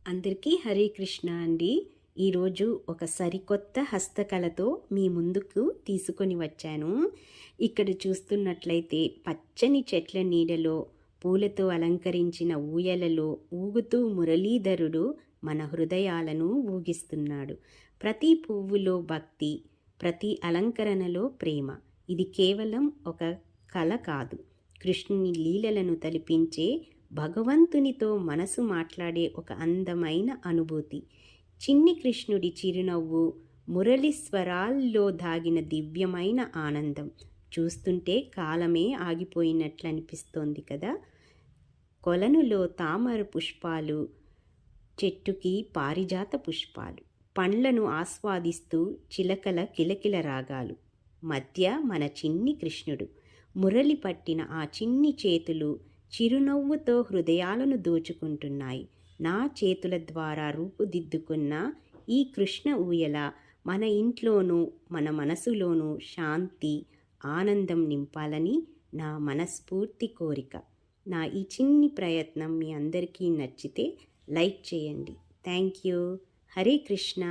అందరికీ హరే కృష్ణ అండి. ఈరోజు ఒక సరికొత్త హస్తకళతో మీ ముందుకు తీసుకొని వచ్చాను. ఇక్కడ చూస్తున్నట్లయితే పచ్చని చెట్ల నీడలో పూలతో అలంకరించిన ఊయలలో ఊగుతూ మురళీధరుడు మన హృదయాలను ఊగిస్తున్నాడు. ప్రతి పువ్వులో భక్తి, ప్రతి అలంకరణలో ప్రేమ. ఇది కేవలం ఒక కళ కాదు, కృష్ణుని లీలలను తలిపించే, భగవంతునితో మనసు మాట్లాడే ఒక అందమైన అనుభూతి. చిన్ని కృష్ణుడి చిరునవ్వు, మురళి స్వరాల్లో దాగిన దివ్యమైన ఆనందం చూస్తుంటే కాలమే ఆగిపోయినట్లు అనిపిస్తోంది కదా. కొలనులో తామర పుష్పాలు, చెట్టుకి పారిజాత పుష్పాలు, పండ్లను ఆస్వాదిస్తూ చిలకల కిలకిల రాగాలు, మధ్య మన చిన్ని కృష్ణుడు. మురళి పట్టిన ఆ చిన్ని చేతులు చిరునవ్వుతో హృదయాలను దోచుకుంటున్నాయి. నా చేతుల ద్వారా రూపుదిద్దుకున్న ఈ కృష్ణ ఊయల మన ఇంట్లోనూ మన మనసులోనూ శాంతి, ఆనందం నింపాలని నా మనస్ఫూర్తి కోరిక. నా ఈ చిన్ని ప్రయత్నం మీ అందరికీ నచ్చితే లైక్ చేయండి. Thank you. హరే కృష్ణ.